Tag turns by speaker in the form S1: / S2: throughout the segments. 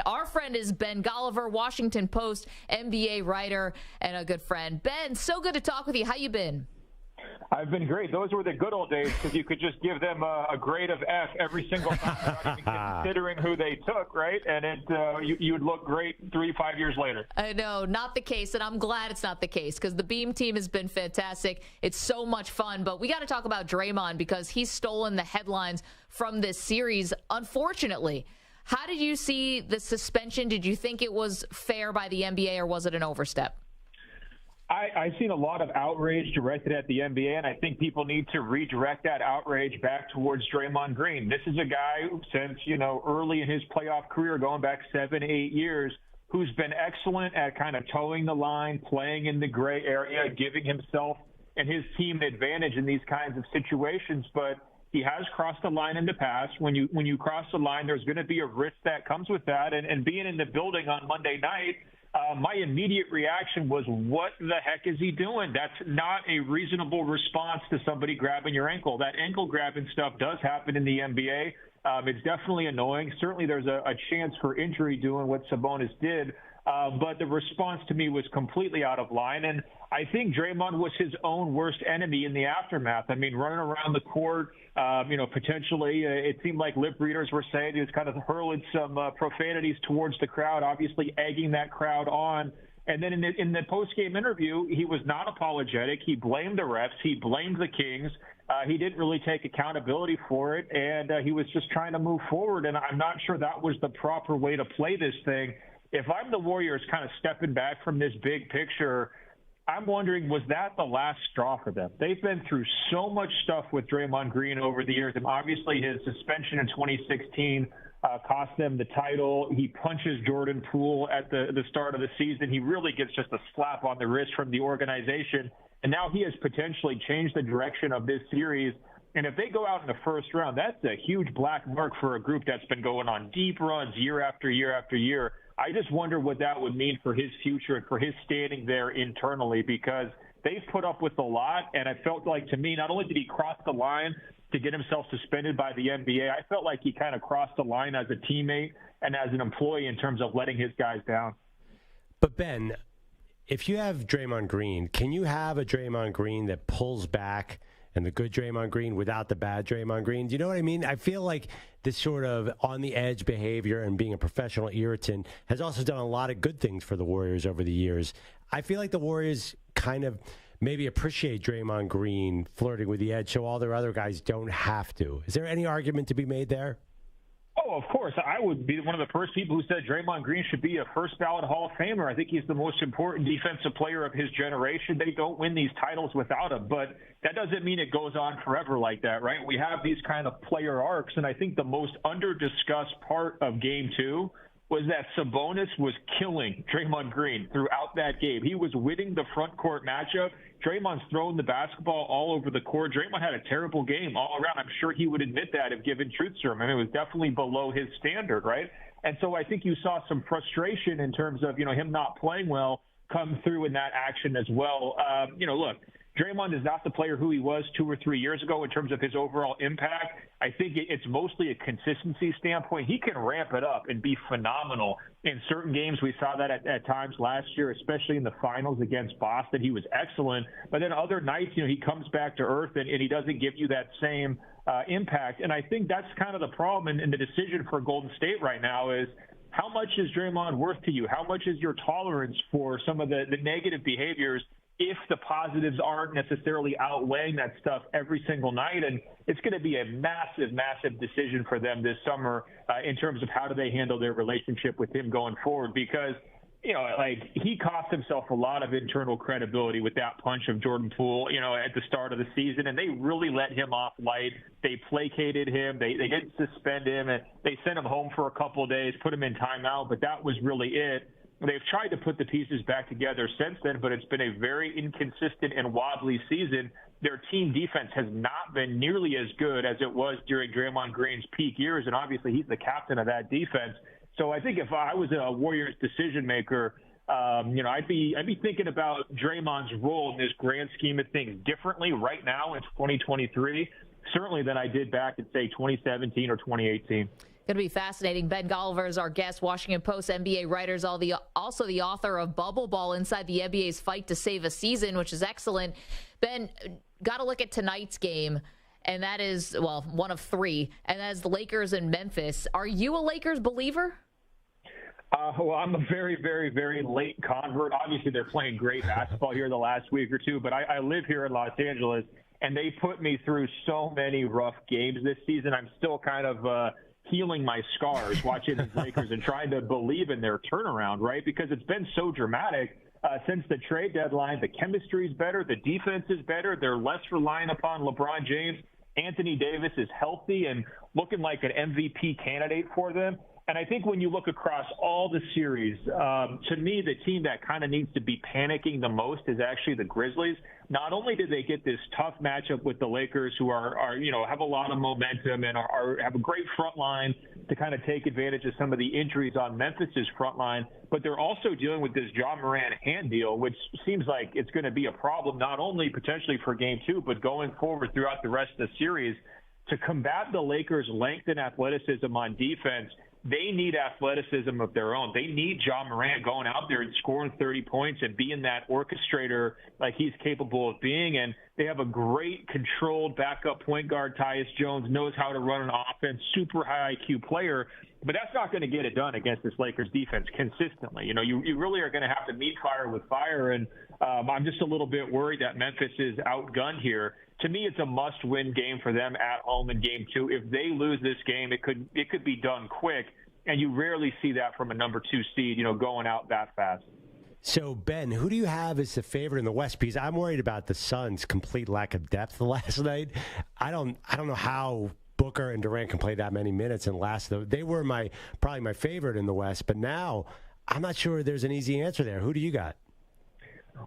S1: Our friend is Ben Golliver, Washington Post NBA writer and a good friend. Ben, so good to talk with you. How you been?
S2: I've been great. Those were the good old days because you could just give them a grade of F every single time without even considering who they took, right? And you would look great 3-5 years later.
S1: I know, not the case, and I'm glad it's not the case because the Beam team has been fantastic. It's so much fun, but we got to talk about Draymond because he's stolen the headlines from this series, unfortunately. How did you see the suspension? Did you think it was fair by the NBA or was it an overstep?
S2: I've seen a lot of outrage directed at the NBA, and I think people need to redirect that outrage back towards Draymond Green. This is a guy who, since, early in his playoff career, going back 7-8 years, who's been excellent at kind of towing the line, playing in the gray area, giving himself and his team an advantage in these kinds of situations. But he has crossed the line in the past. When you cross the line, there's going to be a risk that comes with that. And being in the building on Monday night, my immediate reaction was, what the heck is he doing? That's not a reasonable response to somebody grabbing your ankle. That ankle grabbing stuff does happen in the NBA. It's definitely annoying. Certainly there's a chance for injury doing what Sabonis did. But the response to me was completely out of line. And I think Draymond was his own worst enemy in the aftermath. I mean, running around the court, potentially, it seemed like lip readers were saying he was kind of hurling some profanities towards the crowd, obviously egging that crowd on. And then in the post-game interview, he was not apologetic. He blamed the refs. He blamed the Kings. He didn't really take accountability for it, and he was just trying to move forward. And I'm not sure that was the proper way to play this thing. If I'm the Warriors kind of stepping back from this big picture, I'm wondering, was that the last straw for them? They've been through so much stuff with Draymond Green over the years, and obviously his suspension in 2016 cost them the title. He punches Jordan Poole at the start of the season. He really gets just a slap on the wrist from the organization, and now he has potentially changed the direction of this series. And if they go out in the first round, that's a huge black mark for a group that's been going on deep runs year after year after year. I just wonder what that would mean for his future and for his standing there internally, because they've put up with a lot. And I felt like, to me, not only did he cross the line to get himself suspended by the NBA, I felt like he kind of crossed the line as a teammate and as an employee in terms of letting his guys down.
S3: But, Ben, if you have Draymond Green, can you have a Draymond Green that pulls back and the good Draymond Green without the bad Draymond Green? Do you know what I mean? I feel like this sort of on-the-edge behavior and being a professional irritant has also done a lot of good things for the Warriors over the years. I feel like the Warriors kind of maybe appreciate Draymond Green flirting with the edge so all their other guys don't have to. Is there any argument to be made there?
S2: Oh, of course. I would be one of the first people who said Draymond Green should be a first ballot Hall of Famer. I think he's the most important defensive player of his generation. They don't win these titles without him, but that doesn't mean it goes on forever like that, right? We have these kind of player arcs, and I think the most under-discussed part of Game 2 was that Sabonis was killing Draymond Green throughout that game. He was winning the front court matchup. Draymond's throwing the basketball all over the court. Draymond had a terrible game all around. I'm sure he would admit that if given truth serum. I mean, it was definitely below his standard, right? And so I think you saw some frustration in terms of, him not playing well come through in that action as well. Look, Draymond is not the player who he was 2 or 3 years ago in terms of his overall impact. I think it's mostly a consistency standpoint. He can ramp it up and be phenomenal in certain games. We saw that at times last year, especially in the finals against Boston. He was excellent. But then other nights, he comes back to earth and he doesn't give you that same impact. And I think that's kind of the problem in the decision for Golden State right now is, how much is Draymond worth to you? How much is your tolerance for some of the negative behaviors if the positives aren't necessarily outweighing that stuff every single night? And it's going to be a massive, massive decision for them this summer in terms of how do they handle their relationship with him going forward, because he cost himself a lot of internal credibility with that punch of Jordan Poole, at the start of the season, and they really let him off light. They placated him. They didn't suspend him, and they sent him home for a couple of days, put him in timeout, but that was really it. They've tried to put the pieces back together since then, but it's been a very inconsistent and wobbly season. Their team defense has not been nearly as good as it was during Draymond Green's peak years, and obviously he's the captain of that defense. So I think if I was a Warriors decision maker, I'd be thinking about Draymond's role in this grand scheme of things differently right now in 2023, certainly than I did back in, say, 2017 or 2018.
S1: Going to be fascinating. Ben Golliver is our guest, Washington Post NBA writer, also the author of Bubble Ball, Inside the NBA's Fight to Save a Season, which is excellent. Ben, got to look at tonight's game, and that is, well, one of three, and that is the Lakers and Memphis. Are you a Lakers believer?
S2: Well, I'm a very, very, very late convert. Obviously, they're playing great basketball here the last week or two, but I live here in Los Angeles, and they put me through so many rough games this season. I'm still kind of healing my scars watching the Lakers and trying to believe in their turnaround, right? Because it's been so dramatic since the trade deadline. The chemistry is better. The defense is better. They're less reliant upon LeBron James. Anthony Davis is healthy and looking like an MVP candidate for them. And I think when you look across all the series, to me, the team that kind of needs to be panicking the most is actually the Grizzlies. Not only did they get this tough matchup with the Lakers, who are have a lot of momentum and have a great front line to kind of take advantage of some of the injuries on Memphis's front line, but they're also dealing with this Ja Morant hand deal, which seems like it's going to be a problem not only potentially for Game 2, but going forward throughout the rest of the series. To combat the Lakers' length and athleticism on defense, they need athleticism of their own. They need Ja Morant going out there and scoring 30 points and being that orchestrator like he's capable of being. And they have a great controlled backup point guard. Tyus Jones knows how to run an offense, super high IQ player. But that's not going to get it done against this Lakers defense consistently. You really are going to have to meet fire with fire. And I'm just a little bit worried that Memphis is outgunned here. To me, it's a must-win game for them at home in Game 2. If they lose this game, it could be done quick, and you rarely see that from a number 2 seed, going out that fast.
S3: So, Ben, who do you have as the favorite in the West? Because I'm worried about the Suns' complete lack of depth last night. I don't know how Booker and Durant can play that many minutes and last. They were probably my favorite in the West, but now I'm not sure there's an easy answer there. Who do you got?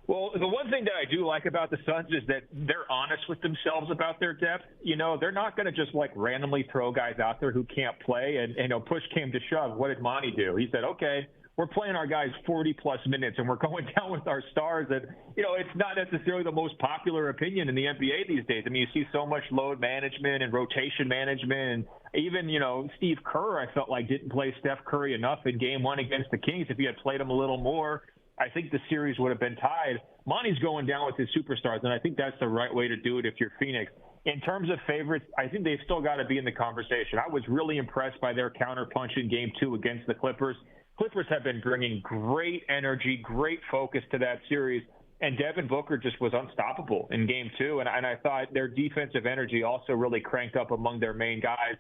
S2: Well, the one thing that I do like about the Suns is that they're honest with themselves about their depth. They're not going to just randomly throw guys out there who can't play. And push came to shove. What did Monty do? He said, okay, we're playing our guys 40-plus minutes, and we're going down with our stars. And, it's not necessarily the most popular opinion in the NBA these days. I mean, you see so much load management and rotation management. And even, Steve Kerr, I felt like, didn't play Steph Curry enough in Game 1 against the Kings. If he had played him a little more, I think the series would have been tied. Monty's going down with his superstars, and I think that's the right way to do it if you're Phoenix. In terms of favorites, I think they've still got to be in the conversation. I was really impressed by their counterpunch in Game 2 against the Clippers. Clippers have been bringing great energy, great focus to that series, and Devin Booker just was unstoppable in Game 2, and I thought their defensive energy also really cranked up among their main guys.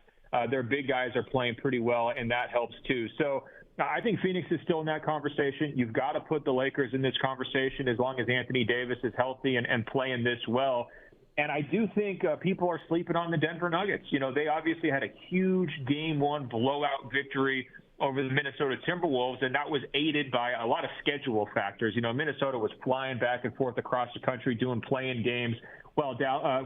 S2: Their big guys are playing pretty well, and that helps too. So I think Phoenix is still in that conversation. You've got to put the Lakers in this conversation as long as Anthony Davis is healthy and playing this well. And I do think people are sleeping on the Denver Nuggets. They obviously had a huge Game 1 blowout victory over the Minnesota Timberwolves, and that was aided by a lot of schedule factors. Minnesota was flying back and forth across the country doing play-in games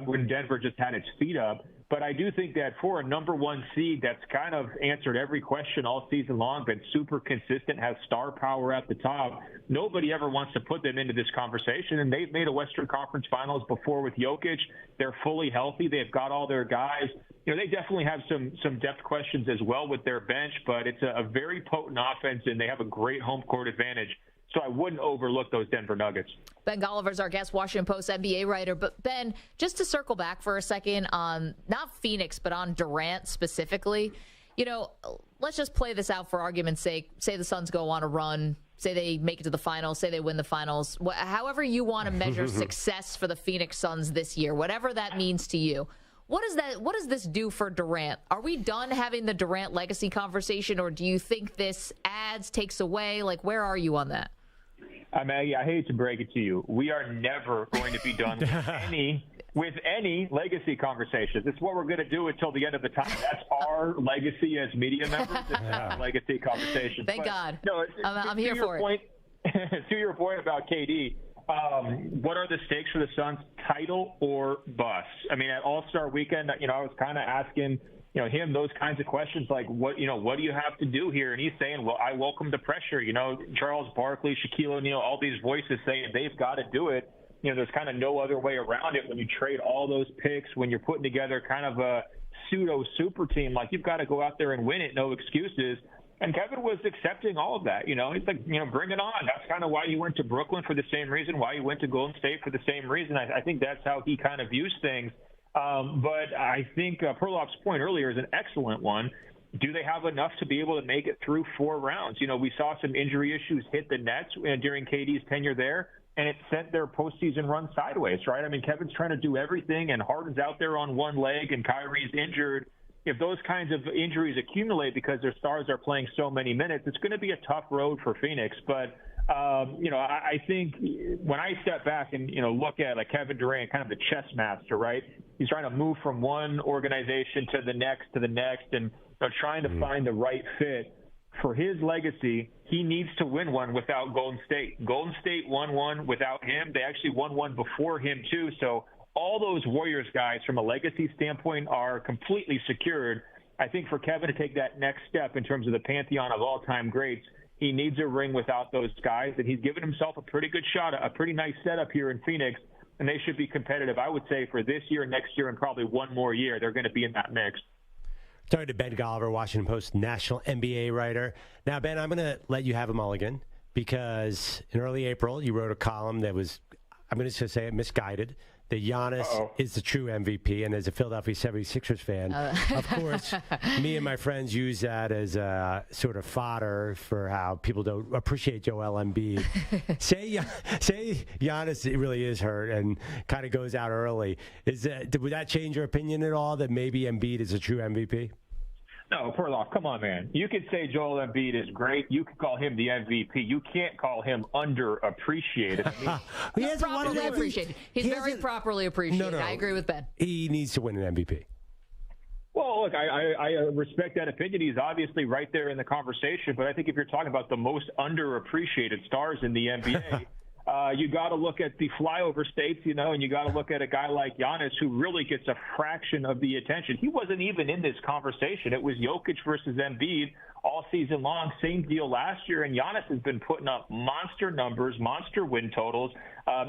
S2: when Denver just had its feet up. But I do think that for a number 1 seed that's kind of answered every question all season long, been super consistent, has star power at the top, nobody ever wants to put them into this conversation. And they've made a Western Conference Finals before with Jokic. They're fully healthy. They've got all their guys. They definitely have some depth questions as well with their bench, but it's a very potent offense, and they have a great home court advantage. So I wouldn't overlook those Denver Nuggets. Ben
S1: Golliver's our guest, Washington Post NBA writer. But, Ben, just to circle back for a second on not Phoenix, but on Durant specifically, let's just play this out for argument's sake. Say the Suns go on a run. Say they make it to the finals. Say they win the finals. However you want to measure success for the Phoenix Suns this year, whatever that means to you. What does this do for Durant? Are we done having the Durant legacy conversation, or do you think this adds, takes away? Where are you on that?
S2: Maggie, I hate to break it to you. We are never going to be done with any legacy conversations. It's what we're going to do until the end of the time. That's our legacy as media members. It's not a legacy conversation.
S1: Thank God. No, I'm here for it.
S2: To your point about KD, what are the stakes for the Suns? Title or bust? I mean, at All-Star Weekend, I was kind of asking him those kinds of questions like, what do you have to do here? And he's saying, well, I welcome the pressure. Charles Barkley, Shaquille O'Neal, all these voices saying they've got to do it. There's kind of no other way around it when you trade all those picks, when you're putting together kind of a pseudo super team. Like, you've got to go out there and win it, no excuses. And Kevin was accepting all of that. He's like, bring it on. That's kind of why he went to Brooklyn, for the same reason, why he went to Golden State for the same reason. I think that's how he kind of views things. But I think Perloff's point earlier is an excellent one. Do they have enough to be able to make it through 4 rounds? We saw some injury issues hit the Nets during KD's tenure there, and it sent their postseason run sideways, right? I mean, Kevin's trying to do everything, and Harden's out there on one leg, and Kyrie's injured. If those kinds of injuries accumulate because their stars are playing so many minutes, it's going to be a tough road for Phoenix. But, I think when I step back and, look at like Kevin Durant, kind of the chess master, right? He's trying to move from one organization to the next, and trying to find the right fit. For his legacy, he needs to win one without Golden State. Golden State won one without him. They actually won one before him, too. So all those Warriors guys, from a legacy standpoint, are completely secured. I think for Kevin to take that next step in terms of the pantheon of all-time greats, he needs a ring without those guys, and he's given himself a pretty good shot, a pretty nice setup here in Phoenix, and they should be competitive, I would say, for this year, next year, and probably one more year. They're going to be in that mix.
S3: Talking to Ben Golliver, Washington Post national NBA writer. Now, Ben, I'm going to let you have a mulligan because in early April, you wrote a column that was, I'm going to just say it, misguided, that Giannis is the true MVP. And as a Philadelphia 76ers fan, of course, me and my friends use that as a sort of fodder for how people don't appreciate Joel Embiid. say Giannis really is hurt and kind of goes out early. Would that change your opinion at all, that maybe Embiid is a true MVP?
S2: No, Perloff, come on, man. You could say Joel Embiid is great. You could call him the MVP. You can't call him underappreciated.
S1: He hasn't properly appreciated. He's very properly appreciated. No. I agree with Ben.
S3: He needs to win an MVP.
S2: Well, look, I respect that opinion. He's obviously right there in the conversation. But I think if you're talking about the most underappreciated stars in the NBA, you got to look at the flyover states, and you got to look at a guy like Giannis, who really gets a fraction of the attention. He wasn't even in this conversation. It was Jokic versus Embiid all season long. Same deal last year, and Giannis has been putting up monster numbers, monster win totals,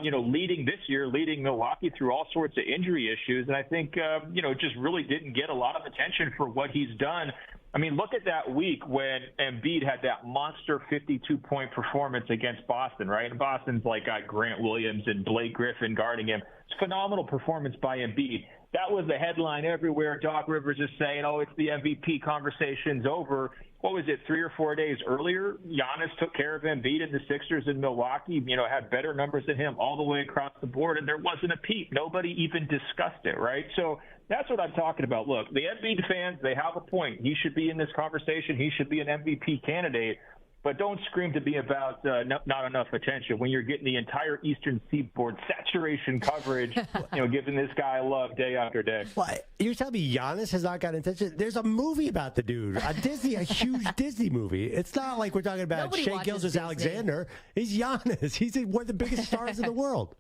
S2: leading Milwaukee through all sorts of injury issues. And I think, just really didn't get a lot of attention for what he's done. I mean, look at that week when Embiid had that monster 52-point performance against Boston, right? And Boston's like got Grant Williams and Blake Griffin guarding him. It's a phenomenal performance by Embiid. That was the headline everywhere. Doc Rivers is saying, it's the MVP conversation's over. What was it, 3 or 4 days earlier? Giannis took care of Embiid and the Sixers in Milwaukee, had better numbers than him all the way across the board, and there wasn't a peep. Nobody even discussed it, right? So that's what I'm talking about. Look, the Embiid fans, they have a point. He should be in this conversation. He should be an MVP candidate. But don't scream to be about not enough attention when you're getting the entire Eastern Seaboard saturation coverage, giving this guy love day after day.
S3: What? You're telling me Giannis has not gotten attention? There's a movie about the dude, a huge Disney movie. It's not like we're talking about Shea Gilgeous-Alexander. He's Giannis. He's one of the biggest stars in the world.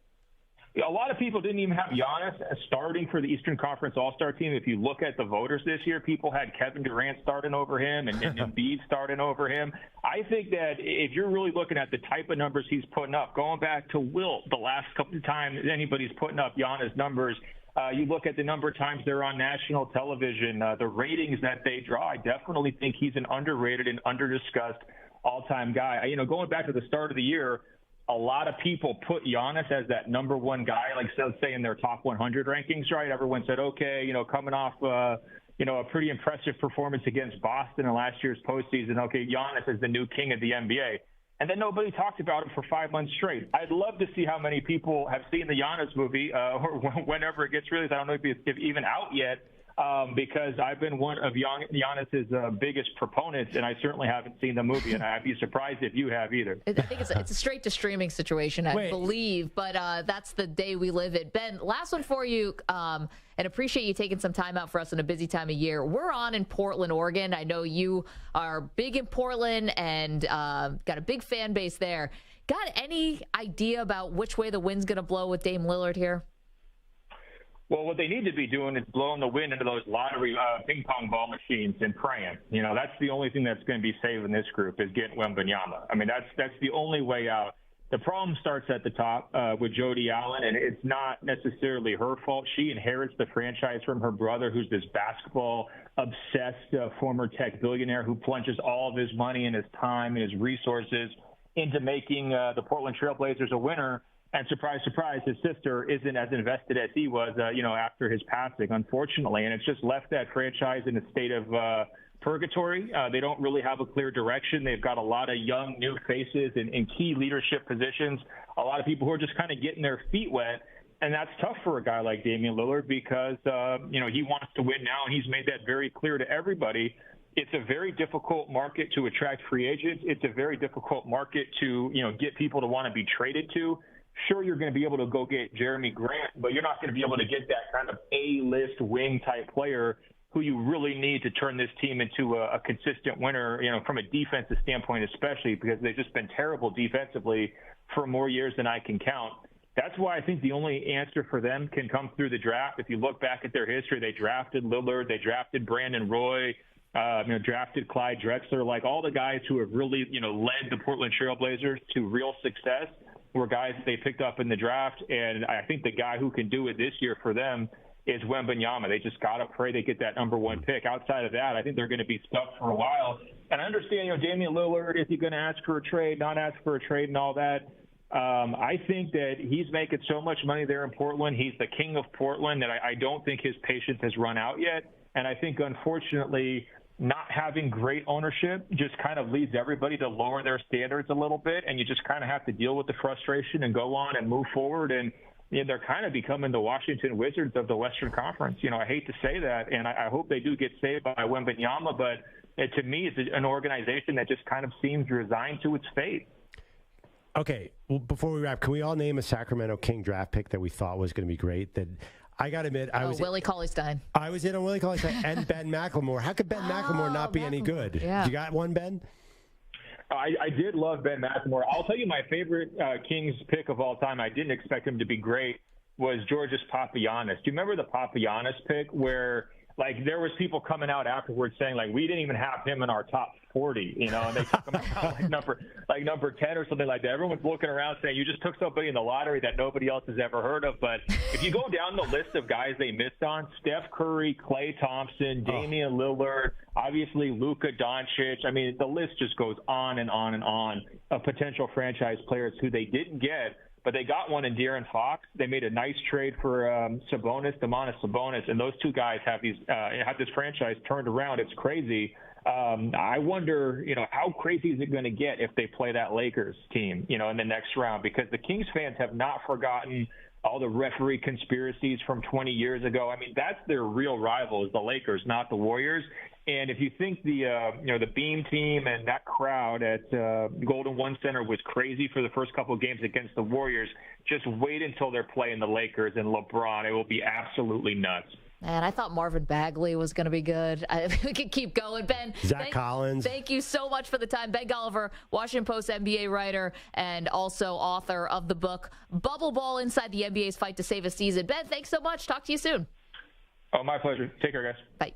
S2: A lot of people didn't even have Giannis starting for the Eastern Conference All-Star team. If you look at the voters this year, people had Kevin Durant starting over him and Embiid starting over him. I think that if you're really looking at the type of numbers he's putting up, going back to Wilt, the last couple of times anybody's putting up Giannis numbers, you look at the number of times they're on national television, the ratings that they draw, I definitely think he's an underrated and under-discussed all-time guy. Going back to the start of the year, a lot of people put Giannis as that number one guy, like let's say in their top 100 rankings, right? Everyone said, okay, coming off, a pretty impressive performance against Boston in last year's postseason. Okay, Giannis is the new king of the NBA. And then nobody talked about him for 5 months straight. I'd love to see how many people have seen the Giannis movie or whenever it gets released. I don't know if it's even out yet. Because I've been one of Giannis's biggest proponents, and I certainly haven't seen the movie, and I'd be surprised if you have either.
S1: I think it's a straight-to-streaming situation, I believe, but that's the day we live in. Ben, last one for you, and appreciate you taking some time out for us in a busy time of year. We're on in Portland, Oregon. I know you are big in Portland and got a big fan base there. Got any idea about which way the wind's going to blow with Dame Lillard here?
S2: Well, what they need to be doing is blowing the wind into those lottery ping pong ball machines and praying. That's the only thing that's going to be saving this group is getting Wembanyama. I mean, that's the only way out. The problem starts at the top with Jody Allen, and it's not necessarily her fault. She inherits the franchise from her brother, who's this basketball-obsessed former tech billionaire who plunges all of his money and his time and his resources into making the Portland Trail Blazers a winner. And surprise, surprise, his sister isn't as invested as he was, after his passing, unfortunately. And it's just left that franchise in a state of purgatory. They don't really have a clear direction. They've got a lot of young, new faces in key leadership positions, a lot of people who are just kind of getting their feet wet. And that's tough for a guy like Damian Lillard because, he wants to win now, and he's made that very clear to everybody. It's a very difficult market to attract free agents. It's a very difficult market to, get people to want to be traded to. Sure, you're going to be able to go get Jeremy Grant, but you're not going to be able to get that kind of A-list wing-type player who you really need to turn this team into a consistent winner, from a defensive standpoint especially, because they've just been terrible defensively for more years than I can count. That's why I think the only answer for them can come through the draft. If you look back at their history, they drafted Lillard, they drafted Brandon Roy, drafted Clyde Drexler, like all the guys who have really, led the Portland Trail Blazers to real success were guys they picked up in the draft. And I think the guy who can do it this year for them is Wembanyama. They just got to pray they get that number one pick. Outside of that, I think they're going to be stuck for a while. And I understand, Damian Lillard, is he going to ask for a trade, not ask for a trade and all that? I think that he's making so much money there in Portland. He's the king of Portland that I don't think his patience has run out yet. And I think, unfortunately, not having great ownership just kind of leads everybody to lower their standards a little bit. And you just kind of have to deal with the frustration and go on and move forward. And they're kind of becoming the Washington Wizards of the Western Conference. I hate to say that, and I hope they do get saved by Wembanyama, but to me, it's an organization that just kind of seems resigned to its fate.
S3: Okay, well, before we wrap, can we all name a Sacramento King draft pick that we thought was going to be great? That I got to admit,
S1: Willie Cauley-Stein.
S3: I was in on Willie Cauley-Stein and Ben McLemore. How could Ben McLemore not be any good?
S1: Yeah.
S3: You got one, Ben?
S2: I did love Ben McLemore. I'll tell you my favorite Kings pick of all time. I didn't expect him to be great. Was Georgios Papagiannis. Do you remember the Papagiannis pick where there was people coming out afterwards saying we didn't even have him in our top 40, and they took him out number 10 or something like that. Everyone's looking around saying you just took somebody in the lottery that nobody else has ever heard of. But if you go down the list of guys they missed on, Steph Curry, Klay Thompson, Damian Lillard, obviously Luka Doncic. I mean, the list just goes on and on and on of potential franchise players who they didn't get. But they got one in De'Aaron Fox. They made a nice trade for Domantas Sabonis, and those two guys have this franchise turned around. It's crazy. I wonder, how crazy is it going to get if they play that Lakers team, in the next round? Because the Kings fans have not forgotten all the referee conspiracies from 20 years ago. I mean, that's their real rival is the Lakers, not the Warriors. And if you think the Beam team and that crowd at Golden One Center was crazy for the first couple of games against the Warriors, just wait until they're playing the Lakers and LeBron. It will be absolutely nuts.
S1: Man, I thought Marvin Bagley was going to be good. We could keep going. Ben.
S3: Zach Collins.
S1: Thank you so much for the time. Ben Golliver, Washington Post NBA writer and also author of the book Bubble Ball Inside the NBA's Fight to Save a Season. Ben, thanks so much. Talk to you soon.
S2: Oh, my pleasure. Take care, guys.
S1: Bye.